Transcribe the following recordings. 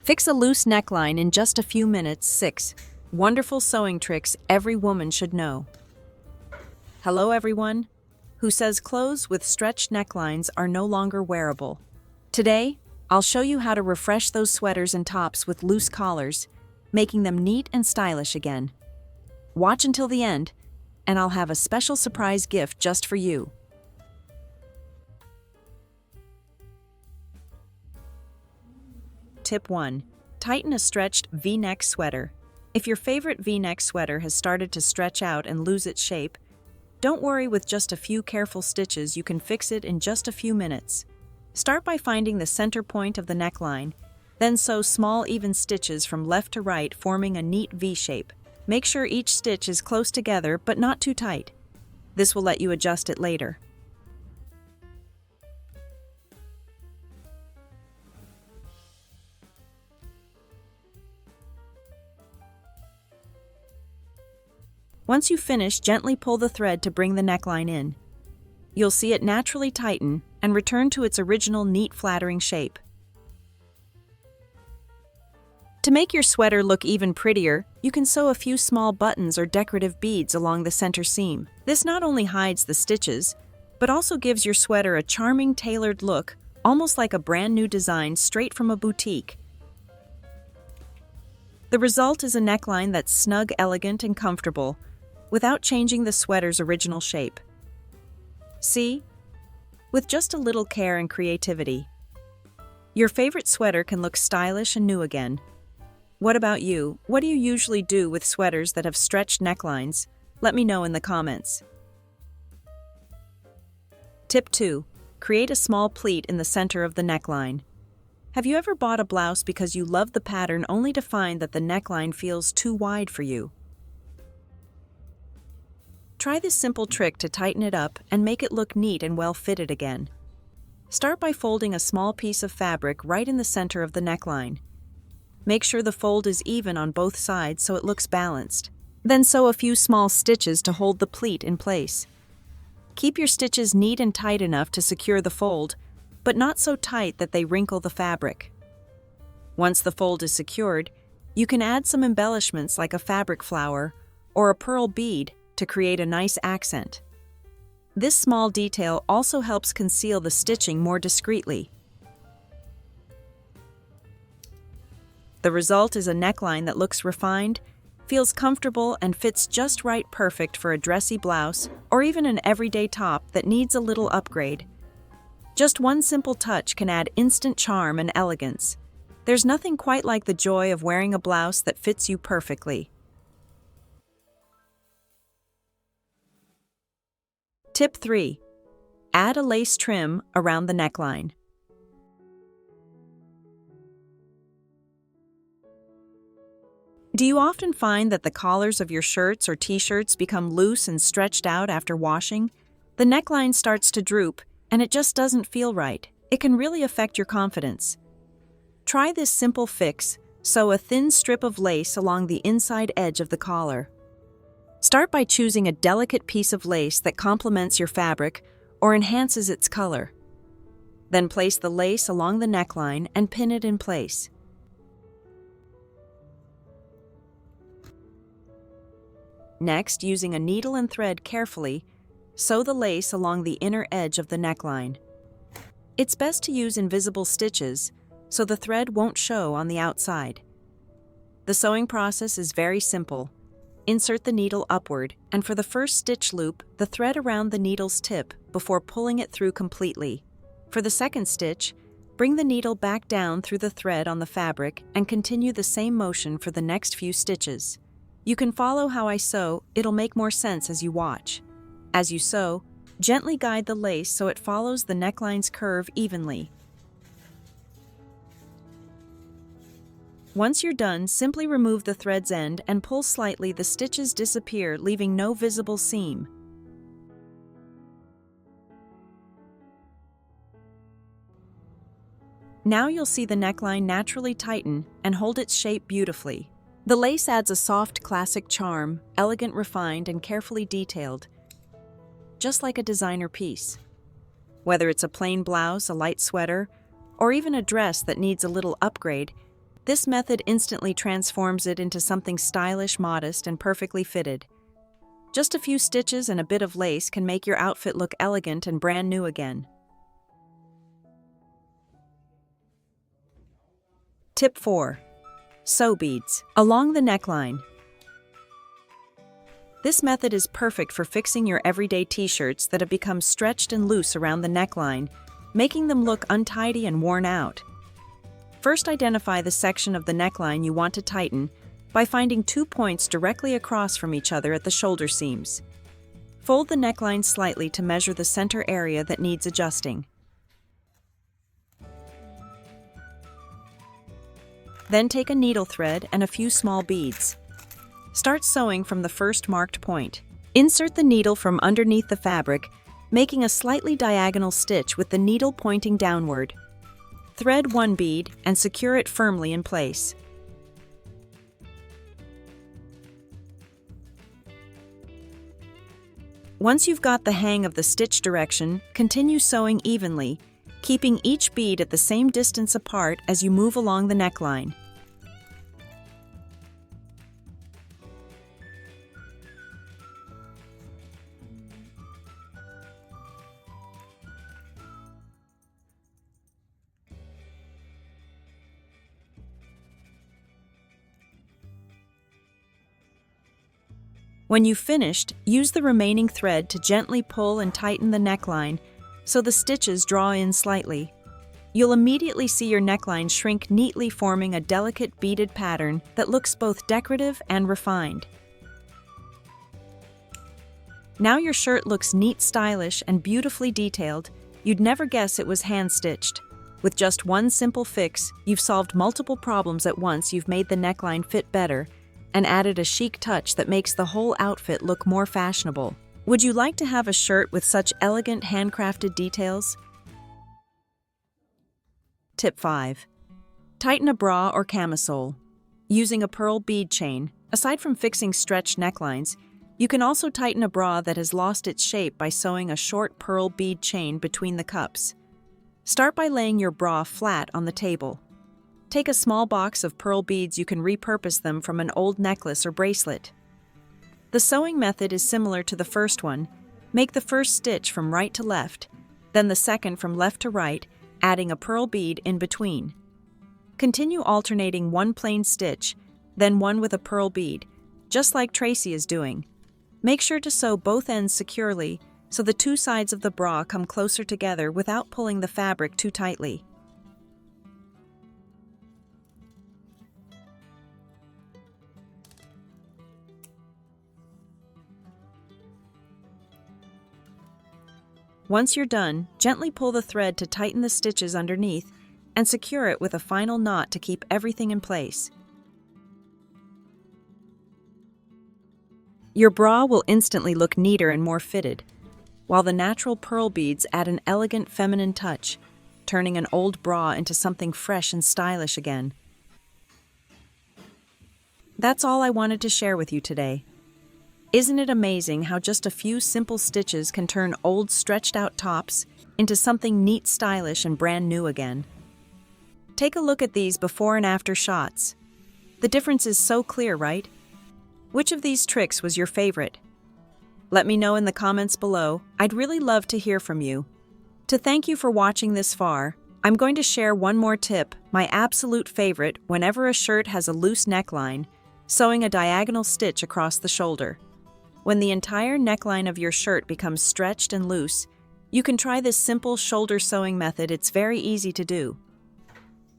Fix a loose neckline in just a few minutes. 6 wonderful sewing tricks every woman should know. Hello everyone, who says clothes with stretched necklines are no longer wearable. Today, I'll show you how to refresh those sweaters and tops with loose collars, making them neat and stylish again. Watch until the end, and I'll have a special surprise gift just for you. Tip 1. Tighten a stretched V-neck sweater. If your favorite V-neck sweater has started to stretch out and lose its shape, don't worry, with just a few careful stitches you can fix it in just a few minutes. Start by finding the center point of the neckline, then sew small even stitches from left to right, forming a neat V shape. Make sure each stitch is close together but not too tight. This will let you adjust it later. Once you finish, gently pull the thread to bring the neckline in. You'll see it naturally tighten and return to its original neat, flattering shape. To make your sweater look even prettier, you can sew a few small buttons or decorative beads along the center seam. This not only hides the stitches, but also gives your sweater a charming, tailored look, almost like a brand new design straight from a boutique. The result is a neckline that's snug, elegant, and comfortable, without changing the sweater's original shape. See? With just a little care and creativity, your favorite sweater can look stylish and new again. What about you? What do you usually do with sweaters that have stretched necklines? Let me know in the comments. Tip 2. Create a small pleat in the center of the neckline. Have you ever bought a blouse because you love the pattern only to find that the neckline feels too wide for you? Try this simple trick to tighten it up and make it look neat and well-fitted again. Start by folding a small piece of fabric right in the center of the neckline. Make sure the fold is even on both sides so it looks balanced. Then sew a few small stitches to hold the pleat in place. Keep your stitches neat and tight enough to secure the fold, but not so tight that they wrinkle the fabric. Once the fold is secured, you can add some embellishments like a fabric flower or a pearl bead to create a nice accent. This small detail also helps conceal the stitching more discreetly. The result is a neckline that looks refined, feels comfortable, and fits just right, perfect for a dressy blouse or even an everyday top that needs a little upgrade. Just one simple touch can add instant charm and elegance. There's nothing quite like the joy of wearing a blouse that fits you perfectly. Tip 3. Add a lace trim around the neckline. Do you often find that the collars of your shirts or t-shirts become loose and stretched out after washing? The neckline starts to droop, and it just doesn't feel right. It can really affect your confidence. Try this simple fix: sew a thin strip of lace along the inside edge of the collar. Start by choosing a delicate piece of lace that complements your fabric or enhances its color. Then place the lace along the neckline and pin it in place. Next, using a needle and thread carefully, sew the lace along the inner edge of the neckline. It's best to use invisible stitches so the thread won't show on the outside. The sewing process is very simple. Insert the needle upward, and for the first stitch loop, the thread around the needle's tip before pulling it through completely. For the second stitch, bring the needle back down through the thread on the fabric and continue the same motion for the next few stitches. You can follow how I sew, it'll make more sense as you watch. As you sew, gently guide the lace so it follows the neckline's curve evenly. Once you're done, simply remove the thread's end and pull slightly. The stitches disappear, leaving no visible seam. Now you'll see the neckline naturally tighten and hold its shape beautifully. The lace adds a soft, classic charm, elegant, refined, and carefully detailed, just like a designer piece. Whether it's a plain blouse, a light sweater, or even a dress that needs a little upgrade, This method instantly transforms it into something stylish, modest, and perfectly fitted. Just a few stitches and a bit of lace can make your outfit look elegant and brand new again. Tip 4. Sew beads along the neckline. This method is perfect for fixing your everyday t-shirts that have become stretched and loose around the neckline, making them look untidy and worn out. First, identify the section of the neckline you want to tighten by finding 2 points directly across from each other at the shoulder seams. Fold the neckline slightly to measure the center area that needs adjusting. Then take a needle thread and a few small beads. Start sewing from the first marked point. Insert the needle from underneath the fabric, making a slightly diagonal stitch with the needle pointing downward. Thread one bead and secure it firmly in place. Once you've got the hang of the stitch direction, continue sewing evenly, keeping each bead at the same distance apart as you move along the neckline. When you've finished, use the remaining thread to gently pull and tighten the neckline so the stitches draw in slightly. You'll immediately see your neckline shrink neatly, forming a delicate beaded pattern that looks both decorative and refined. Now your shirt looks neat, stylish, and beautifully detailed. You'd never guess it was hand-stitched. With just one simple fix, you've solved multiple problems at once. You've made the neckline fit better and added a chic touch that makes the whole outfit look more fashionable. Would you like to have a shirt with such elegant handcrafted details? Tip 5. Tighten a bra or camisole. Using a pearl bead chain, aside from fixing stretched necklines, you can also tighten a bra that has lost its shape by sewing a short pearl bead chain between the cups. Start by laying your bra flat on the table. Take a small box of pearl beads. You can repurpose them from an old necklace or bracelet. The sewing method is similar to the first one. Make the first stitch from right to left, then the second from left to right, adding a pearl bead in between. Continue alternating one plain stitch, then one with a pearl bead, just like Tracy is doing. Make sure to sew both ends securely so the two sides of the bra come closer together without pulling the fabric too tightly. Once you're done, gently pull the thread to tighten the stitches underneath and secure it with a final knot to keep everything in place. Your bra will instantly look neater and more fitted, while the natural pearl beads add an elegant feminine touch, turning an old bra into something fresh and stylish again. That's all I wanted to share with you today. Isn't it amazing how just a few simple stitches can turn old stretched-out tops into something neat, stylish, and brand new again? Take a look at these before and after shots. The difference is so clear, right? Which of these tricks was your favorite? Let me know in the comments below. I'd really love to hear from you. To thank you for watching this far, I'm going to share one more tip, my absolute favorite whenever a shirt has a loose neckline, sewing a diagonal stitch across the shoulder. When the entire neckline of your shirt becomes stretched and loose, you can try this simple shoulder sewing method. It's very easy to do.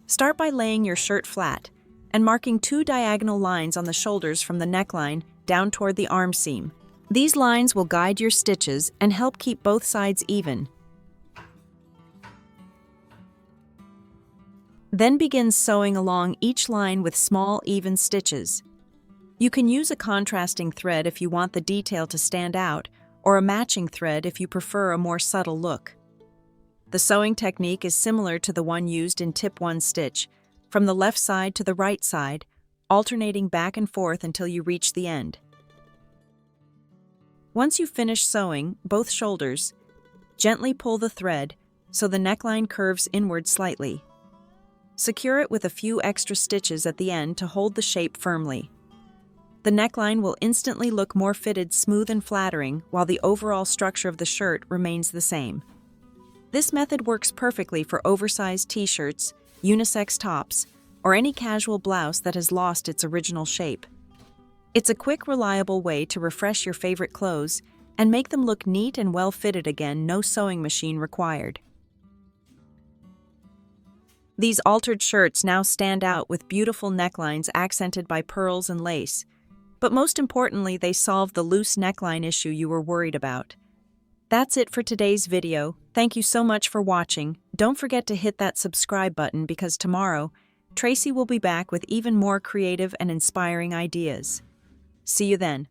Start by laying your shirt flat and marking 2 diagonal lines on the shoulders from the neckline down toward the arm seam. These lines will guide your stitches and help keep both sides even. Then begin sewing along each line with small, even stitches. You can use a contrasting thread if you want the detail to stand out, or a matching thread if you prefer a more subtle look. The sewing technique is similar to the one used in Tip 1 stitch, from the left side to the right side, alternating back and forth until you reach the end. Once you finish sewing both shoulders, gently pull the thread so the neckline curves inward slightly. Secure it with a few extra stitches at the end to hold the shape firmly. The neckline will instantly look more fitted, smooth and flattering, while the overall structure of the shirt remains the same. This method works perfectly for oversized t-shirts, unisex tops, or any casual blouse that has lost its original shape. It's a quick, reliable way to refresh your favorite clothes and make them look neat and well-fitted again, no sewing machine required. These altered shirts now stand out with beautiful necklines accented by pearls and lace. But most importantly, they solve the loose neckline issue you were worried about. That's it for today's video. Thank you so much for watching. Don't forget to hit that subscribe button because tomorrow, Tracy will be back with even more creative and inspiring ideas. See you then.